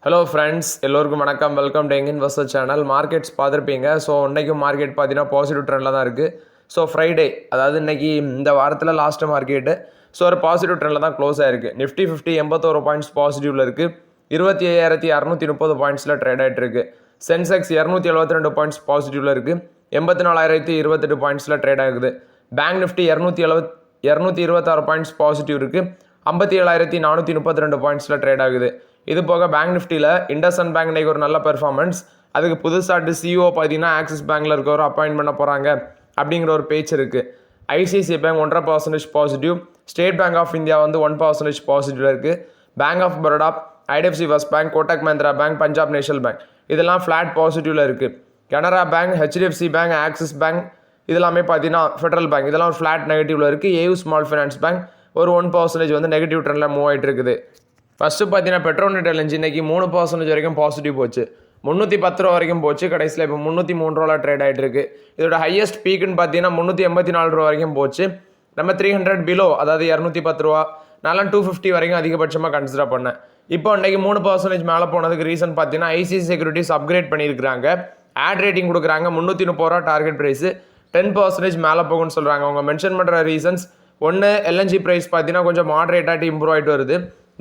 Hello friends, எல்லோருக்கும் வணக்கம். Welcome to young investor channel. Markets பார்த்துருப்பீங்க. ஸோ இன்றைக்கும் மார்க்கெட் பார்த்தீங்கன்னா பாசிட்டிவ் ட்ரெண்டில் தான் இருக்குது. ஸோ ஃப்ரைடே, அதாவது இன்றைக்கி இந்த வாரத்தில் லாஸ்ட்டு மார்க்கெட்டு ஸோ ஒரு பாசிட்டிவ் ட்ரெண்டில் தான் க்ளோஸ் ஆயிருக்கு. நிஃப்டி 50 81 பாயிண்ட்ஸ் பாசிட்டிவில் இருக்குது. 25,630 பாயிண்ட்ஸில் ட்ரேட் ஆகிட்டு இருக்கு. சென்செக்ஸ் 272 பாயிண்ட்ஸ் பாசிட்டிவில் இருக்குது. 84,028 பாயிண்ட்ஸில் ட்ரேட் ஆகுது. பேங்க் நிஃப்டி 226 பாயிண்ட்ஸ் பாசிட்டிவ் இருக்குது. 57,432 பாயிண்ட்ஸில் ட்ரேட் ஆகுது. இது போக பேங்க் நிஃப்டியில் இண்டஸ்இண்ட் பேங்க் இன்றைக்கி ஒரு நல்ல பெர்ஃபார்மன்ஸ். அதுக்கு புதுசாக சிஇஓ பார்த்தீங்கன்னா ஆக்சிஸ் பேங்க்கில் இருக்கவர் அப்பாயின்ட் பண்ண போகிறாங்க அப்படிங்கிற ஒரு பேச்சு இருக்குது. ICICI Bank 1.5% positive. State Bank of India 1% பாசிட்டிவில் இருக்குது. Bank of Baroda, IDFC First Bank, Kotak Mahindra Bank, Punjab National Bank இதெல்லாம் ஃப்ளாட் பாசிட்டிவில் இருக்குது. Canara Bank, HDFC Bank, Axis Bank இதெல்லாமே பார்த்தீங்கன்னா ஃபெடரல் பேங்க் இதெல்லாம் ஒரு ஃப்ளாட் நெகட்டிவில் இருக்குது. ஏயூ ஸ்மால் ஃபைனான்ஸ் பேங்க் ஒரு 1% நெகட்டிவ் ட்ரெண்டில் மூவ் ஆகிட்டு இருக்குது. ஃபஸ்ட்டு பார்த்தீங்கன்னா பெட்ரோநெட் எல்என்ஜி இன்றைக்கி 3% வரைக்கும் பாசிட்டிவ் போச்சு. 310 ரூபா வரைக்கும் போச்சு. கடைசியில் இப்போ 303 ரூபாவில் ட்ரேட் ஆகிட்டு இருக்கு. இதோட ஹையஸ்ட் பீக்குன்னு பார்த்தீங்கன்னா 384 ரூபா வரைக்கும் போச்சு. நம்ம 300 பிலோ, அதாவது 210 ரூபா, நான்லாம் 250 வரைக்கும் அதிகபட்சமாக கன்சிடர் பண்ணேன். இப்போ இன்றைக்கி 3% மேலே போனதுக்கு ரீசன் பார்த்தீங்கன்னா ஐசிஐசிஐ செக்யூரிட்டிஸ் அப்கிரேட் பண்ணியிருக்கிறாங்க. ஆட் ரேட்டிங் கொடுக்குறாங்க. 330 ரூபா டார்கெட் ப்ரைஸு. 10% மேலே போகும்னு சொல்கிறாங்க. அவங்க மென்ஷன் பண்ணுற ரீசன்ஸ் ஒன்று, எல்என்ஜி ப்ரைஸ் பார்த்தீங்கன்னா கொஞ்சம் மாடரேட்டாக இம்ப்ரூவ் ஆகிட்டு வருது.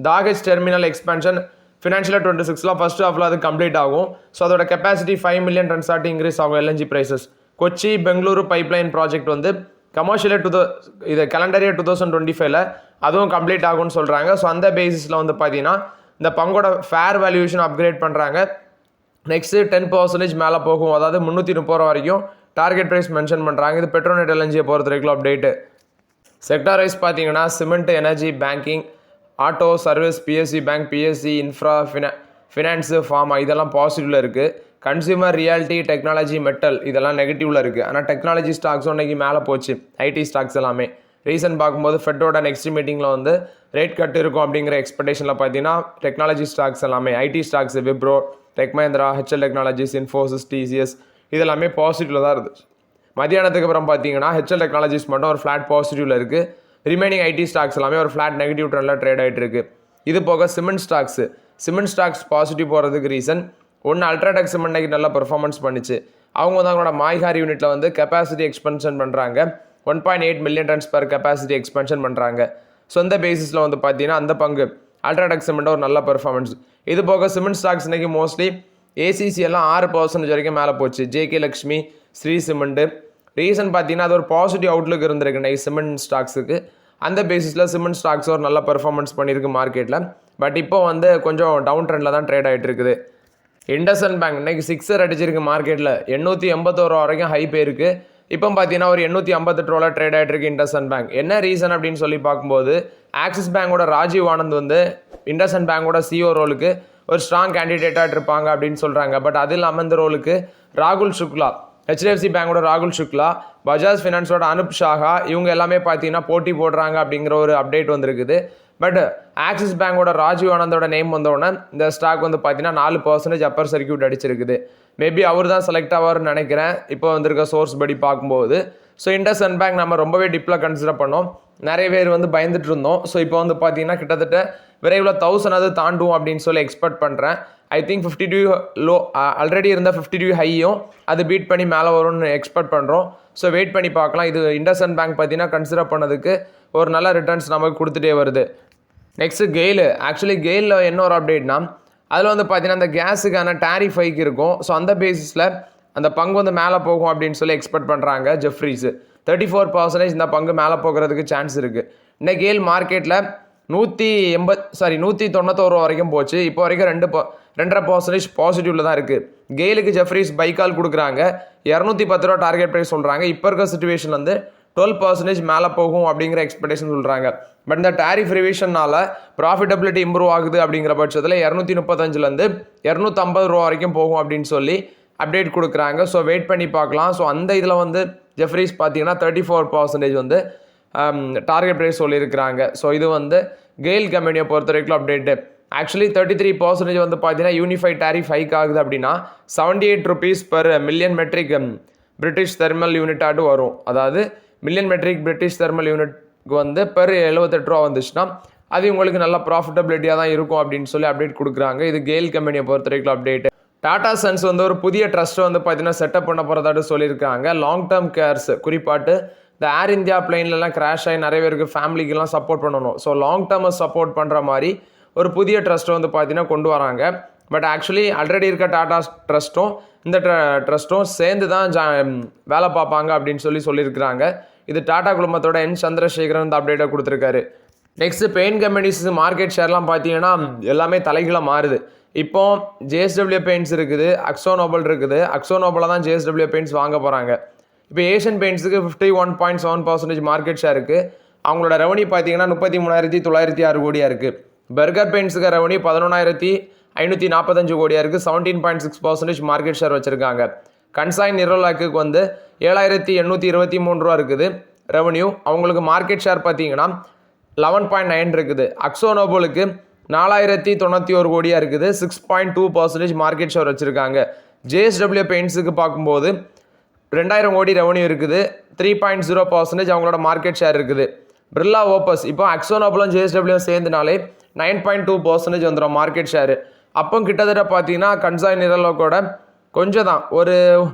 Dahej terminal expansion financial 26 first ஹாஃபில் அது கம்ப்ளீட் ஆகும். ஸோ அதோட கெப்பாசிட்டி 5 மில்லியன் டன்ஸ் ஆட்டி இன்க்ரீஸ் ஆகும். LNG prices Kochi Bengaluru pipeline project commercial இது கேலண்டர் இயர் 2025 அதுவும் கம்ப்ளீட் ஆகும்னு சொல்கிறாங்க. ஸோ அந்த பேசிஸில் பார்த்தீங்கன்னா இந்த பங்கோட ஃபேர் வேல்யூவேஷன் அப்கிரேட் பண்ணுறாங்க. நெக்ஸ்ட்டு 10% மேலே போகும். அதாவது 330 ரூபா வரைக்கும் டார்கெட் ப்ரைஸ் மென்ஷன் பண்ணுறாங்க. இது பெட்ரோநெட் எல்என்ஜியை பொறுத்த வரைக்கும் அப்டேட்டு. செக்டார் வைஸ் பார்த்தீங்கன்னா cement, energy, banking, auto, service, BSc bank, BSc, infra, finance, pharma இதெல்லாம் பாசிட்டிவில் இருக்குது. கன்சியூமர், ரியாலிட்டி, டெக்னாலஜி, மெட்டல் இதெல்லாம் நெகட்டிவில் இருக்குது. ஆனால் டெக்னாலஜி ஸ்டாக்ஸும் இன்றைக்கி மேலே போச்சு. ஐடி ஸ்டாக்ஸ் எல்லாமே ரீசன் பார்க்கும்போது ஃபெட்டோட நெக்ஸ்ட் மீட்டிங்கில் ரேட் கட் இருக்கும் அப்படிங்கிற எக்ஸ்பெக்டேஷனில் பார்த்தீங்கன்னா டெக்னாலஜி ஸ்டாக்ஸ் எல்லாமே, IT stocks, Wipro, Tech Mahindra, HCL Technologies, Infosys, TCS இதெல்லாமே பாசிட்டிவில் தான் இருந்துச்சு. மதியானத்துக்கு அப்புறம் பார்த்தீங்கன்னா ஹெச்எல் டெக்னாலஜிஸ் மட்டும் ஒரு ஃப்ளாட் பாசிட்டிவில் இருக்குது. ரிமைனிங் ஐடி ஸ்டாக்ஸ் எல்லாமே ஒரு ஃப்ளாட் நெகட்டிவ் ட்ரெண்டில் ட்ரேட் ஆகிட்டு இருக்கு. இது போக சிமெண்ட் ஸ்டாக்ஸ் பாசிட்டிவ் போகிறதுக்கு ரீசன் ஒன்று, அல்ட்ராடெக் சிமெண்ட் நல்லா பெர்ஃபார்மன்ஸ் பண்ணிச்சு. அவங்க அவங்களோட மாய்கார் யூனிட்டில் கெப்பாசிட்டி எக்ஸ்பென்ஷன் பண்ணுறாங்க. 1.8 மில்லியன் டன்ஸ் பர் கெப்பாசிட்டி எக்ஸ்பென்ஷன் பண்ணுறாங்க. ஸோ இந்த பேசிஸில் பார்த்தீங்கன்னா அந்த பங்கு அல்ட்ராடெக் சிமெண்ட் ஒரு நல்ல பெர்ஃபார்மன்ஸ். இது போக சிமெண்ட் ஸ்டாக்ஸ் இன்றைக்கி மோஸ்ட்லி ஏசிசி எல்லாம் 6% வரைக்கும் மேலே போச்சு. JK Lakshmi, Shree cement reason பார்த்தீங்கன்னா அது ஒரு பாசிட்டிவ் அவுட்லுக் இருந்திருக்கு நைட் சிமெண்ட் ஸ்டாக்ஸுக்கு. அந்த பேசிஸில் சிமெண்ட் ஸ்டாக்ஸ் ஒரு நல்ல பெர்ஃபார்மன்ஸ் பண்ணியிருக்கு மார்க்கெட்டில். பட் இப்போ கொஞ்சம் டவுன் ட்ரெண்டில் தான் ட்ரேட் ஆகிட்டு இருக்குது. இண்டஸ்இண்ட் பேங்க் இன்றைக்கி 6 அடிச்சிருக்கு மார்க்கெட்டில். 881 ரூபா வரைக்கும் ஹை போயிருக்கு. இப்போ பார்த்தீங்கன்னா ஒரு 858 ரூபாவில் ட்ரேட் ஆகிட்டு இருக்கு இண்டஸ்இண்ட் பேங்க். என்ன ரீசன் அப்படின்னு சொல்லி பார்க்கும்போது ஆக்சிஸ் பேங்கோட ராஜீவ் ஆனந்த் இண்டஸ்இண்ட் பேங்கோட சிஓ ரோலுக்கு ஒரு ஸ்ட்ராங் கேண்டிடேட்டாக இருப்பாங்க அப்படின்னு சொல்கிறாங்க. பட் அது இல்லாமல் இந்த ரோலுக்கு ராகுல் சுக்லா, ஹெச்டிஎஃப்சி பேங்கோட ராகுல் சுக்லா, பஜாஜ் ஃபினான்ஸோட அனுப் ஷாஹா இவங்க எல்லாமே பார்த்தீங்கன்னா போட்டி போடுறாங்க அப்படிங்கிற ஒரு அப்டேட் வந்திருக்குது. பட் ஆக்சிஸ் பேங்கோட ராஜீவ் ஆனந்தோட நேம் வந்தோடனே இந்த ஸ்டாக் பார்த்தீங்கன்னா 4% அப்பர் சர்க்கியூட் அடிச்சிருக்குது. மேபி அவர் தான் செலக்ட் ஆவார்னு நினைக்கிறேன் இப்போ வந்திருக்க சோர்ஸ் படி பார்க்கும்போது. ஸோ இண்டஸ்இண்ட் பேங்க் நம்ம ரொம்பவே டிப்பில் கன்சிடர் பண்ணோம். நிறைய பேர் பயந்துட்டு இருந்தோம். ஸோ இப்போ பார்த்தீங்கன்னா கிட்டத்தட்ட விரைவில் 1000 தாண்டும் அப்படின்னு சொல்லி எக்ஸ்பெக்ட் பண்ணுறேன். ஐ திங்க் 52 லோ ஆல்ரெடி இருந்த 52 ஹையும் அது பீட் பண்ணி மேலே வரும்னு எக்ஸ்பெக்ட் பண்ணுறோம். ஸோ வெயிட் பண்ணி பார்க்கலாம். இது இண்டஸ்இண்ட் பேங்க் பார்த்தீங்கன்னா கன்சிடர் பண்ணதுக்கு ஒரு நல்ல ரிட்டர்ன்ஸ் நமக்கு கொடுத்துட்டே வருது. நெக்ஸ்ட்டு கெயிலில் என்ன ஒரு அப்டேட்னா அதில் பார்த்தீங்கன்னா அந்த கேஸுக்கான டேரிஃப் ஹைக் இருக்கும். ஸோ அந்த பேசிஸில் அந்த பங்கு மேலே போகும் அப்படின்னு சொல்லி எக்ஸ்பெக்ட் பண்ணுறாங்க. ஜெஃப்ரீஸ் 34% இந்த பங்கு மேலே போகிறதுக்கு சான்ஸ் இருக்குது. இந்த கெயில் மார்க்கெட்டில் 190 ரூபா வரைக்கும் போச்சு. இப்போ வரைக்கும் 2.5% பாசிட்டிவில் தான் இருக்குது. கெயிலுக்கு ஜெஃப்ரீஸ் பைக்கால் கொடுக்குறாங்க. 210 ரூபா டார்கெட் ப்ரைஸ் சொல்கிறாங்க. இப்போ இருக்க சுச்சுவேஷன் 12% மேலே போகும் அப்படிங்கிற எக்ஸ்பெக்டேஷன் சொல்கிறாங்க. பட் இந்த டேரிஃப் ரிவிஷனால் ப்ராஃபிட்டபிலிட்டி இம்ப்ரூவ் ஆகுது அப்படிங்கிற பட்சத்தில் 235 250 ரூபா வரைக்கும் போகும் அப்படின்னு சொல்லி அப்டேட் கொடுக்குறாங்க. ஸோ வெயிட் பண்ணி பார்க்கலாம். ஸோ அந்த இதில் ஜெஃப்ரீஸ் பார்த்தீங்கன்னா 34% டார்கெட் ப்ரைஸ் சொல்லியிருக்கிறாங்க. ஸோ இது கெயில் கம்பெனியை பொறுத்த வரைக்கும் அப்டேட்டு. ஆக்சுவலி 33% பார்த்தீங்கன்னா யூனிஃபைட் டேரிஃப் ஹைக் ஆகுது அப்படின்னா 78 rupees per million metric British thermal யூனிட்டாட்டு வரும். அதாவது மில்லியன் மெட்ரிக் பிரிட்டிஷ் தெர்மல் யூனிட்க்கு பெர் 78 ரூபா வந்துச்சுன்னா அது உங்களுக்கு நல்ல ப்ராஃபிட்டபிலிட்டியாக தான் இருக்கும் அப்படின்னு சொல்லி அப்டேட் கொடுக்குறாங்க. இது கெயில் கம்பெனியை பொறுத்த வரைக்கும் அப்டேட். டாடா சன்ஸ் வந்து ஒரு புதிய ட்ரஸ்ட் வந்து பார்த்தீங்கன்னா செட்டப் பண்ண போகிறதாட்டு சொல்லியிருக்காங்க. லாங் டேர்ம் கேர்ஸ், குறிப்பாட்டு இந்த ஏர் இந்தியா பிளைன்லலாம் கிராஷ் ஆகி நிறைய பேருக்கு ஃபேமிலிக்கெல்லாம் சப்போர்ட் பண்ணணும். ஸோ லாங் டேர்மை சப்போர்ட் பண்ணுற மாதிரி ஒரு புதிய ட்ரஸ்ட்டை வந்து பார்த்தீங்கன்னா கொண்டு வராங்க. பட் ஆக்சுவலி ஆல்ரெடி இருக்க டாடா ட்ரஸ்ட்டும் இந்த ட்ரஸ்ட்டும் சேர்ந்து தான் வேலை பார்ப்பாங்க அப்படின்னு சொல்லியிருக்கிறாங்க. இது டாடா குழுமத்தோட என் சந்திரசேகரன் இந்த அப்டேட்டை கொடுத்துருக்காரு. நெக்ஸ்ட்டு பெயிண்ட் கம்பெனிஸ் மார்க்கெட் ஷேர்லாம் பார்த்தீங்கன்னா எல்லாமே தலைகீழாக மாறுது. இப்போ ஜேஎஸ்டபிள்யூ பெயிண்ட்ஸ் இருக்குது, அக்ஸோ நோபல் இருக்குது. அக்ஸோ நோபலில் தான் ஜேஎஸ்டபிள்யூ பெயிண்ட்ஸ் வாங்க போகிறாங்க. இப்போ ஏஷியன் பெயிண்ட்ஸுக்கு 51.7% மார்க்கெட் ஷேர் இருக்குது. அவங்களோட ரெவன்யூ பார்த்தீங்கன்னா 33,906 கோடியாக இருக்குது. பர்கர் பெயிண்ட்ஸுக்கு ரெவன்யூ 11,545 கோடியாக இருக்குது. 17.6% மார்க்கெட் ஷேர் வச்சுருக்காங்க. கன்சாய் நிரோலாக்கு வந்து 7,823 ரூபா இருக்குது ரெவன்யூ. அவங்களுக்கு மார்க்கெட் ஷேர் பார்த்தீங்கன்னா 11.9 இருக்குது. அக்ஸோ நோபலுக்கு 4,091 கோடியாக இருக்குது. 6.2% மார்க்கெட் ஷேர் வச்சுருக்காங்க. ஜேஎஸ்டபிள்யூ பெயிண்ட்ஸுக்கு பார்க்கும்போது 2,000 கோடி ரெவன்யூ இருக்குது. 3.0% அவங்களோட மார்க்கெட் ஷேர் இருக்குது. பிர்லா ஓப்பஸ் இப்போ அக்ஸோ நோபலும் ஜேஎஸ்டபிள்யூ சேர்ந்துனாலே 9.2% வந்துடும் மார்க்கெட் ஷேரு. அப்போ கிட்டத்தட்ட பார்த்தீங்கன்னா கன்சாய் நிரலோக்கோட கொஞ்சம் தான், ஒரு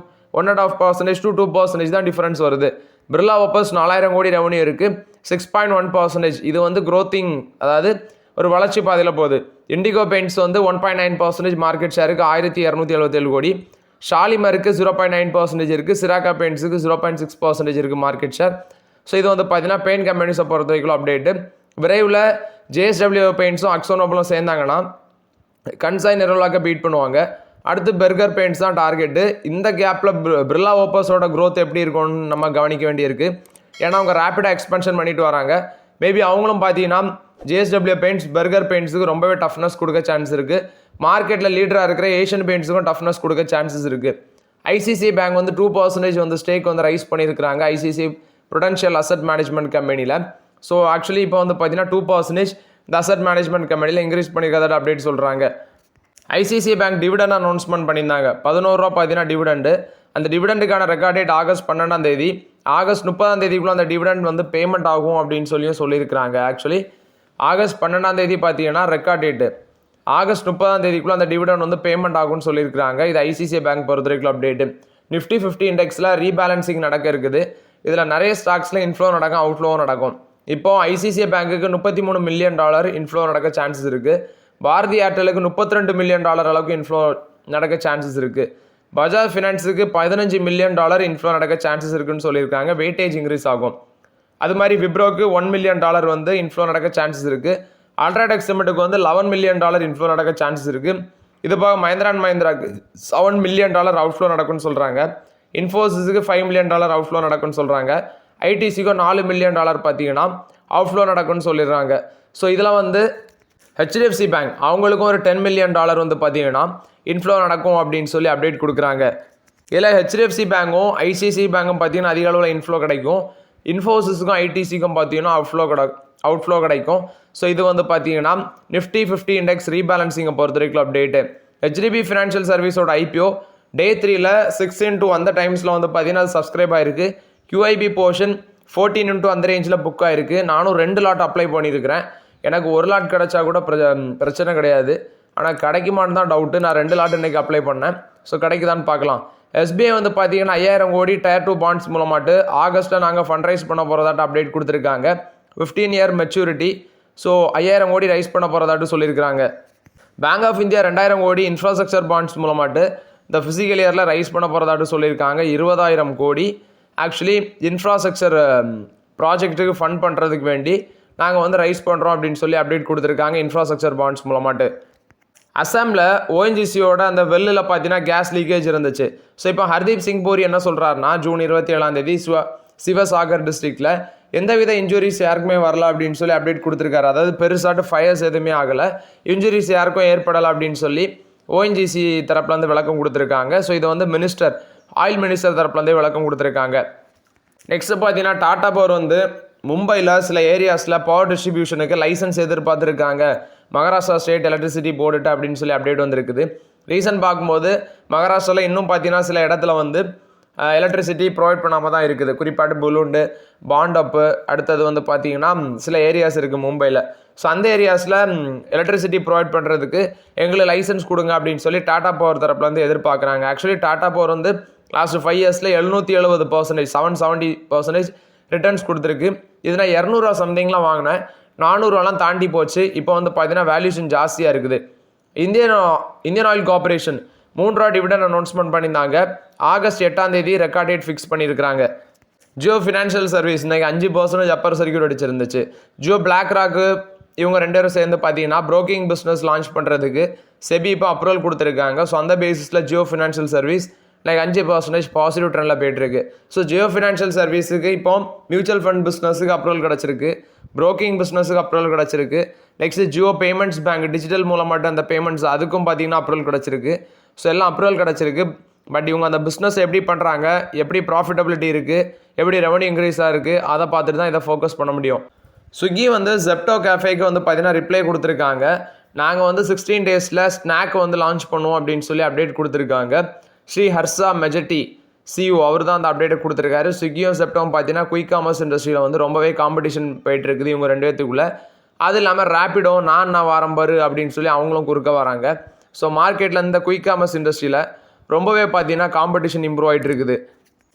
1.5% to 2% தான் டிஃப்ரென்ஸ் வருது. பிர்லா ஓப்பஸ் 4,000 கோடி ரெவன்யூ இருக்குது. 6.1% இது வந்து க்ரோத்திங், அதாவது ஒரு வளர்ச்சி பாதையில் போகுது. இண்டிகோ பெயிண்ட்ஸ் வந்து 1.9% மார்க்கெட் ஷேருக்கு 1,277 கோடி. ஷாலிமருக்கு 0.9% இருக்குது. சிராக்கா பெயிண்ட்ஸுக்கு 0.6% இருக்குது மார்க்கெட் ஷேர். ஸோ இது வந்து பார்த்தீங்கன்னா பெயிண்ட் கம்பெனிஸை பொறுத்த வரைக்கும் அப்டேட்டு. விரைவில் ஜேஎஸ்டபிள்யூ பெயிண்ட்ஸும் அக்ஸோ நோபலும் சேர்ந்தாங்கன்னா கன்சாய் நிரோலாக்க பீட் பண்ணுவாங்க. அடுத்து பர்கர் பெயிண்ட்ஸ் தான் டார்கெட்டு. இந்த கேப்பில் பிர்லா ஓப்பஸோட க்ரோத் எப்படி இருக்கும்னு நம்ம கவனிக்க வேண்டியிருக்கு. ஏன்னா அவங்க ரேப்பிடாக எக்ஸ்பென்ஷன் பண்ணிட்டு வராங்க. மேபி அவங்களும் பார்த்தீங்கன்னா ஜேஎஸ்டபிள்யூ பெயிண்ட்ஸ் பர்கர் பெயிண்ட்ஸுக்கு ரொம்பவே டஃப்னஸ் கொடுக்க சான்ஸ் இருக்குது. மார்க்கெட்டில் லீடராக இருக்கிற ஏஷியன் பெயிண்ட்ஸுக்கும் டஃப்னஸ் கொடுக்க சான்சஸ் இருக்குது. ஐசிசி பேங்க் வந்து 2% வந்து ஸ்டேக் வந்து ரைஸ் பண்ணியிருக்கிறாங்க ஐசிசி ப்ருடென்ஷியல் அசட் மேனேஜ்மெண்ட் கம்பெனியில். ஸோ ஆக்சுவலி இப்போ வந்து பார்த்தீங்கன்னா 2% இந்த அசட் மேனேஜ்மெண்ட் கம்பெனியில் இன்க்ரீஸ் பண்ணியிருக்கிறதா அப்டேட் சொல்கிறாங்க. ஐசிசி பேங்க் டிவிடெண்ட் அனௌன்ஸ்மெண்ட் பண்ணியிருந்தாங்க. 11 ரூபா பார்த்தீங்கன்னா டிவிடெண்டு. அந்த டிவிடெண்டுக்கான ரெக்கார்ட் டேட் ஆகஸ்ட் 12 ஆகஸ்ட் 30 அந்த டிவிடெண்ட் வந்து பேமெண்ட் ஆகும் அப்படின்னு சொல்லியிருக்கிறாங்க. ஆக்சுவலி ஆகஸ்ட் 12 பார்த்தீங்கன்னா ரெக்கார்ட் டேட்டு. ஆகஸ்ட் 30 அந்த டிவிடெண்ட் வந்து பேமெண்ட் ஆகும்னு சொல்லியிருக்கிறாங்க. இது ஐசிசி பேங்க் பொறுத்த வரைக்கும் அப்டேட்டு. நிஃப்டி 50 இண்டெக்ஸில் ரீபேலன்சிங் நடக்க இருக்குது. இதில் நிறைய ஸ்டாக்ஸில் இன்ஃப்ளோ நடக்கும், அவுட்ஃப்ளோவும் நடக்கும். இப்போ ஐசிசி பேங்க்குக்கு $33 மில்லியன் இன்ஃப்ளோ நடக்க சான்சஸ் இருக்குது. பாரதி ஏர்டெலுக்கு $32 மில்லியன் அளவுக்கு இன்ஃப்ளோ நடக்க சான்சஸ் இருக்குது. பஜாஜ் ஃபினான்ஸுக்கு $15 மில்லியன் இன்ஃப்ளோ நடக்க சான்சஸ் இருக்குன்னு சொல்லியிருக்காங்க. வெயிட்டேஜ் இன்க்ரீஸ் ஆகும். அது மாதிரி விப்ரோக்கு $1 மில்லியன் வந்து இன்ஃப்ளோ நடக்க சான்சஸ் இருக்குது. அல்ட்ராடெக் சிமெண்ட்டுக்கு வந்து $11 மில்லியன் இன்ஃப்ளோ நடக்க சான்சஸ் இருக்குது. இது போக மஹிந்திரா அண்ட் மஹிந்திராக்கு $7 மில்லியன் அவுட்ஃப்ளோ நடக்கும்னு சொல்கிறாங்க. இன்ஃபோசிஸுக்கு $5 மில்லியன் அவுட்ஃப்ளோ நடக்கும்னு சொல்கிறாங்க. ஐடிசிக்கு $4 மில்லியன் பார்த்தீங்கன்னா அவுட்ஃப்ளோ நடக்கும்னு சொல்லிடுறாங்க. ஸோ இதெல்லாம் வந்து ஹெச்டிஎஃப்சி பேங்க் அவங்களுக்கும் ஒரு $10 மில்லியன் வந்து பார்த்தீங்கன்னா இன்ஃப்ளோ நடக்கும் அப்படின்னு சொல்லி அப்டேட் கொடுக்குறாங்க. இதில் ஹெச்டிஎஃப்சி பேங்கும் ஐசிசி பேங்கும் பார்த்தீங்கன்னா அதிக அளவில் இன்ஃப்ளோ கிடைக்கும். இன்ஃபோசிஸுக்கும் ஐடிசிக்கும் பார்த்தீங்கன்னா அவுட்ஃப்ளோ கிடைக்கும். ஸோ இது வந்து பார்த்தீங்கன்னா நிஃப்டி 50 இண்டெக்ஸ் ரீபேலன்சிங்கை பொறுத்த வரைக்கும் அப்டேட்டு. ஹெச்டிபி ஃபினான்ஷியல் சர்வீஸோட ஐபிஓ Day 3ல் 6x அந்த டைம்ஸில் வந்து பார்த்தீங்கன்னா அது சப்ஸ்கிரைப் ஆகிருக்கு. QIB போர்ஷன் 14x அந்த ரேஞ்சில் புக் ஆகிருக்கு. நானும் 2 லாட் அப்ளை பண்ணியிருக்கிறேன். எனக்கு 1 லாட் கிடச்சா கூட பிரச்சனை கிடையாது. ஆனால் கிடைக்குமான்னு தான் டவுட்டு. நான் 2 லாட் இன்றைக்கி அப்ளை பண்ணேன். ஸோ கிடைக்குதான்னு பார்க்கலாம். SBI வந்து பார்த்தீங்கன்னா 5,000 கோடி Tier 2 பாண்ட்ஸ் மூலமாட்டு ஆகஸ்ட்டில் நாங்கள் ஃபண்ட் ரைஸ் பண்ண போகிறதாட்ட அப்டேட் கொடுத்துருக்காங்க. 15 இயர் மெச்சூரிட்டி. ஸோ 5,000 கோடி ரைஸ் பண்ண போகிறதாட்டு சொல்லியிருக்கிறாங்க. பேங்க் ஆஃப் இந்தியா 2,000 கோடி இன்ஃப்ராஸ்ட்ரக்சர் பாண்ட்ஸ் மூலமாட்டு இந்த ஃபிசிக்கல் இயரில் ரைஸ் பண்ண போகிறதாட்டு சொல்லியிருக்காங்க. 20,000 கோடி ஆக்சுவலி இன்ஃப்ராஸ்ட்ரக்சர் ப்ராஜெக்ட்டுக்கு ஃபண்ட் பண்ணுறதுக்கு வேண்டி நாங்கள் வந்து ரைஸ் பண்ணுறோம் அப்படின்னு சொல்லி அப்டேட் கொடுத்துருக்காங்க இன்ஃப்ராஸ்ட்ரக்சர் பாண்ட்ஸ் மூலமாட்டு. அசாமில் ஓஎன்ஜிசியோட அந்த வெல்லில் பார்த்தீங்கன்னா கேஸ் லீக்கேஜ் இருந்துச்சு. ஸோ இப்போ ஹர்தீப் சிங் பூரி என்ன சொல்கிறாருன்னா ஜூன் 27 சிவசாகர் டிஸ்ட்ரிக்டில் எந்தவித இன்ஜுரிஸ் யாருக்குமே வரல அப்படின்னு சொல்லி அப்டேட் கொடுத்துருக்காரு. அதாவது பெருசாட்டு ஃபயர்ஸ் எதுவுமே ஆகலை, இன்ஜுரிஸ் யாருக்கும் ஏற்படலை அப்படின்னு சொல்லி ஓஎன்ஜிசி தரப்புலேருந்து விளக்கம் கொடுத்துருக்காங்க. ஸோ இதை வந்து ஆயில் மினிஸ்டர் தரப்புலேருந்தே விளக்கம் கொடுத்துருக்காங்க. நெக்ஸ்ட்டு பார்த்தீங்கன்னா டாடா பவர் வந்து மும்பையில் சில ஏரியாஸில் பவர் டிஸ்ட்ரிபியூஷனுக்கு லைசன்ஸ் எதிர்பார்த்துருக்காங்க மகாராஷ்டிரா ஸ்டேட் எலக்ட்ரிசிட்டி போர்டுட்டு அப்படின்னு சொல்லி அப்டேட் வந்துருக்குது. ரீசன் பார்க்கும்போது மகாராஷ்டிராவில் இன்னும் பார்த்தீங்கன்னா சில இடத்துல வந்து எலக்ட்ரிசிட்டி ப்ரொவைட் பண்ணாமல் தான் இருக்குது. குறிப்பாட்டு புலூண்டு, பாண்ட் அப்பு, அடுத்தது வந்து பார்த்தீங்கன்னா சில ஏரியாஸ் இருக்குது மும்பையில். ஸோ அந்த ஏரியாஸில் எலக்ட்ரிசிட்டி ப்ரொவைட் பண்ணுறதுக்கு எங்களுக்கு லைசன்ஸ் கொடுங்க அப்படின்னு சொல்லி டாடா பவர் தரப்பில் வந்து எதிர்பார்க்குறாங்க. ஆக்சுவலி டாடா பவர் வந்து லாஸ்ட் 5 இயர்ஸில் 770%, 770% ரிட்டர்ன்ஸ் கொடுத்துருக்கு. இதில் 200 சம்திங்லாம் வாங்கினேன், 400 தாண்டி போச்சு. இப்போ வந்து பார்த்தீங்கன்னா வேல்யூஷன் ஜாஸ்தியாக இருக்குது. Indian oil corporation 3 dividend announcement பண்ணியிருந்தாங்க. ஆகஸ்ட் 8 ரெக்கார்ட் டேட் ஃபிக்ஸ் பண்ணியிருக்கிறாங்க. ஜியோ ஃபினான்ஷியல் சர்வீஸ் இன்னைக்கு 5% அப்பர் சர்க்யூட் அடிச்சிருந்துச்சு. ஜியோ பிளாக் ராக்கு இவங்க 2 பேரும் சேர்ந்து பார்த்தீங்கன்னா ப்ரோக்கிங் பிஸ்னஸ் லான்ச் பண்ணுறதுக்கு செபி இப்போ அப்ரூவல் கொடுத்துருக்காங்க. ஸோ அந்த பேசிஸில் Jio financial service like 5% positive ட்ரெண்டில் போயிட்டுருக்கு. ஸோ ஜியோ ஃபினான்ஷியல் சர்வீஸுக்கு இப்போ மியூச்சுவல் ஃபண்ட் பிஸ்னஸுக்கு அப்ரூவல் கிடச்சிருக்கு, ப்ரோக்கிங் பிஸ்னஸுக்கு அப்ரூவல் கிடச்சிருக்கு. Next Jio payments bank digital மூலமாட்டு அந்த பேமெண்ட்ஸ் அதுக்கும் பார்த்தீங்கன்னா அப்ரூவல் கிடச்சிருக்கு. ஸோ எல்லாம் அப்ரூவல் கிடச்சிருக்கு. பட் இவங்க அந்த பிஸ்னஸ் எப்படி பண்ணுறாங்க, எப்படி ப்ராஃபிட்டபிலிட்டி இருக்குது, எப்படி ரெவன்யூ இன்க்ரீஸாக இருக்குது, அதை பார்த்துட்டு தான் இதை ஃபோக்கஸ் பண்ண முடியும். ஸ்விக்கி வந்து ஜெப்டோ கேஃபேக்கு வந்து பார்த்தீங்கன்னா ரிப்ளை கொடுத்துருக்காங்க. நாங்கள் வந்து 16 டேஸில் ஸ்நாக் வந்து லான்ச் பண்ணுவோம் அப்படின்னு சொல்லி அப்டேட் கொடுத்துருக்காங்க. ஸ்ரீ ஹர்ஷா மெஜட்டி சிஇஓ அவர் தான் அந்த அப்டேட்டை கொடுத்துருக்காரு. ஸ்விக்கியும் ஜெப்டோவும் பார்த்தீங்கன்னா குயிக் காமர்ஸ் இண்டஸ்ட்ரியில் வந்து ரொம்பவே காம்படிஷன் போயிட்டு இருக்குது இவங்க 2 பேத்துக்குள்ளே. அது இல்லாமல் ரேப்பிடோ நான் வாரம்பாரு அப்படின்னு சொல்லி அவங்களும் குறுக்க வராங்க. ஸோ மார்க்கெட்டில் இந்த குயிக் காமர்ஸ் இண்டஸ்ட்ரியில் ரொம்பவே பார்த்தீங்கன்னா காம்படிஷன் இம்ப்ரூவ் ஆகிட்டு இருக்குது.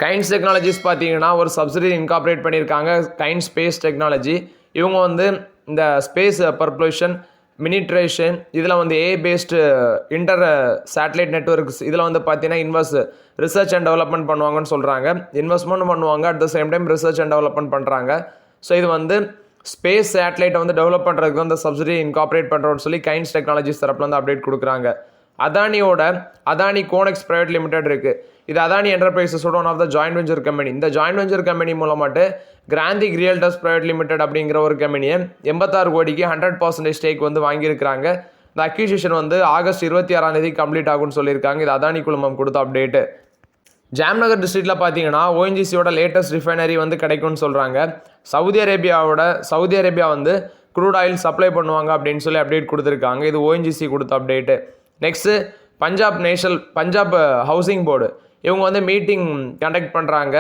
கைன்ஸ் டெக்னாலஜிஸ் பார்த்தீங்கன்னா ஒரு சப்சிடரி இன்கார்பரேட் பண்ணியிருக்காங்க, கைன் ஸ்பேஸ் டெக்னாலஜி. இவங்க வந்து இந்த ஸ்பேஸ் பர்ப்ளூஷன், மினிட்ரேஷன், இதில் வந்து ஏ பேஸ்டு இன்டர் சேட்டலைட் நெட்ஒர்க்ஸ், இதில் வந்து பார்த்தீங்கன்னா ரிசர்ச் அண்ட் டெவலப்மெண்ட் பண்ணுவாங்கன்னு சொல்கிறாங்க. இன்வெஸ்ட்மெண்ட் பண்ணுவாங்க, at the same time research and development பண்ணுறாங்க. ஸோ இது வந்து ஸ்பேஸ் சேட்டலைட்டை வந்து டெவலப் பண்ணுறதுக்கு வந்து சப்சிடி இன்கார்பரேட் பண்ணுறோன்னு சொல்லி கைன்ஸ் டெக்னாலஜிஸ் தரப்பில் வந்து அப்டேட் கொடுக்குறாங்க. அதானியோட அதானி கோனெக்ஸ் பிரைவேட் லிமிடெட் இருக்குது. இது அதானி என்டர்பிரைசஸோட one of the joint venture company. இந்த ஜாயின்ட் வெஞ்சர் கம்பெனி மூலமாட்டு கிராந்திக் ரியல்டர்ஸ் பிரைவேட் லிமிடெட் அப்படிங்கிற ஒரு கம்பெனியை 86 கோடிக்கு 100% ஸ்டேக் வந்து வாங்கியிருக்கிறாங்க. இந்த அக்யூசிஷன் வந்து ஆகஸ்ட் 26 கம்ப்ளீட் ஆகும்னு சொல்லியிருக்காங்க. இது அதானி குழுமம் கொடுத்த அப்டேட்டு. ஜாம்நகர் டிஸ்ட்ரிக்டில் பார்த்தீங்கன்னா ஓஎன்ஜிசியோட லேட்டஸ்ட் ரிஃபைனரி வந்து கிடைக்கும்னு சொல்கிறாங்க. சவுதி அரேபியா வந்து க்ரூட் ஆயில் சப்ளை பண்ணுவாங்க அப்படின்னு சொல்லி அப்டேட் கொடுத்துருக்காங்க. இது ஓஎன்ஜிசி கொடுத்த update. Next Punjab housing board இவங்க வந்து மீட்டிங் கண்டக்ட் பண்ணுறாங்க.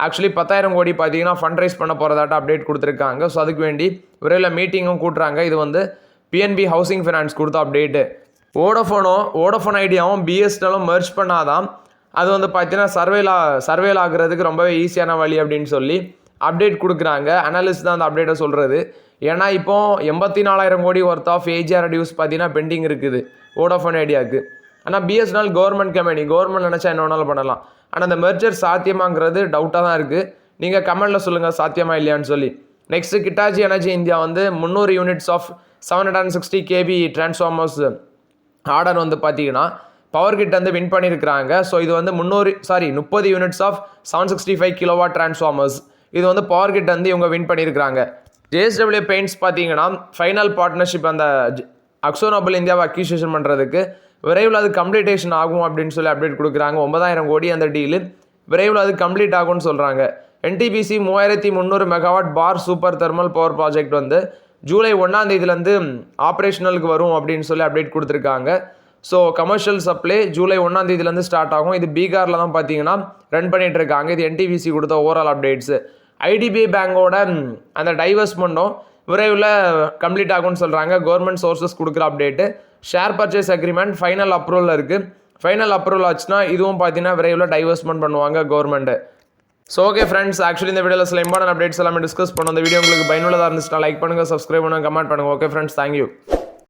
ஆக்சுவலி 10,000 கோடி பார்த்தீங்கன்னா ஃபண்ட் ரைஸ் பண்ண போகிறதாட்ட அப்டேட் கொடுத்துருக்காங்க. ஸோ அதுக்கு வேண்டி விரைவில் மீட்டிங்கும் கூட்டுறாங்க. இது வந்து பிஎன்பி ஹவுசிங் ஃபைனான்ஸ் கொடுத்த அப்டேட்டு. வோடஃபோன் ஐடியாவும் பிஎஸ்என்எல்லும் மெர்ஜ் பண்ணாதான் அது வந்து பார்த்தீங்கன்னா சர்வேல் ஆகுறதுக்கு ரொம்பவே ஈஸியான வழி அப்படின்னு சொல்லி அப்டேட் கொடுக்குறாங்க. அனாலிஸ்ட் தான் அந்த அப்டேட்டை சொல்கிறது. ஏன்னா இப்போ 84,000 கோடி ஒர்த் ஆஃப் ஏஜிஆர் டியூஸ் பார்த்தீங்கன்னா பெண்டிங் இருக்குது வோடஃபோன் ஐடியாவுக்கு. ஆனால் பிஎஸ்என்எல் கவர்மெண்ட் கம்பெனி, கவர்மெண்ட் நினச்சா என்ன வேணாலும் பண்ணலாம். ஆனால் அந்த மெர்ஜர் சாத்தியமாங்கிறது டவுட்டாக தான் இருக்குது. நீங்கள் கமெண்டில் சொல்லுங்கள் சாத்தியமா இல்லையான்னு சொல்லி. நெக்ஸ்ட்டு கிட்டாச்சி எனர்ஜி இந்தியா வந்து 300 units of 760 kV transformers order வந்து பார்த்தீங்கன்னா பவர் கிட்ட வந்து வின் பண்ணியிருக்கிறாங்க. ஸோ இது வந்து 30 யூனிட்ஸ் ஆஃப் 765 kW டிரான்ஸ்ஃபார்மர்ஸ் இது வந்து பவர் கிட்ட வந்து இவங்க வின் பண்ணியிருக்கிறாங்க. ஜேஎஸ்டபிள்யூ பெயிண்ட்ஸ் பார்த்தீங்கன்னா ஃபைனல் பார்ட்னர்ஷிப் அந்த அக்ஸோனோபல் இந்தியாவை அக்யூசியேஷன் பண்ணுறதுக்கு விரைவில் அது கம்ப்ளீட்டேஷன் ஆகும் அப்படின்னு சொல்லி அப்டேட் கொடுக்குறாங்க. 9,000 கோடி அந்த டீலு விரைவில் அது கம்ப்ளீட் ஆகும்னு சொல்கிறாங்க. என்டிபிசி 3300 மெகாவாட் பார் சூப்பர் தெர்மல் பவர் ப்ராஜெக்ட் வந்து ஜூலை 1 ஆப்ரேஷனலுக்கு வரும் அப்படின்னு சொல்லி அப்டேட் கொடுத்துருக்காங்க. So commercial supply July 1 start ஆகும். இது பீகாரில் தான் பார்த்தீங்கன்னா ரன் பண்ணிகிட்டு இருக்காங்க. இது என்டிபிசி கொடுத்த ஓவரால் அப்டேட்ஸு. ஐடிபிஐ பேங்கோட அந்த டைவர்ஸ்மெண்ட்டும் விரைவில் கம்ப்ளீட் ஆகும்னு சொல்கிறாங்க. கவர்மெண்ட் சோர்சஸ் கொடுக்குற update. Share purchase agreement final approval இருக்குது. ஃபைனல் அப்ரூவல் ஆச்சுன்னா இதுவும் பார்த்தீங்கன்னா விரைவில் டைவர்ஸ்மெண்ட் பண்ணுவாங்க government. So okay friends, actually இந்த வீடியோவில் சில இம்பார்ட்டன்ட் அப்டேட்ஸ் எல்லாமே டிஸ்கஸ் பண்ணோம். இந்த வீடியோ உங்களுக்கு பயனுள்ளதாக இருந்துச்சுன்னா லைக் பண்ணுங்கள், சப்ஸ்கிரைப் பண்ணுங்கள், கமெண்ட் பண்ணுங்கள். Okay friends, thank you.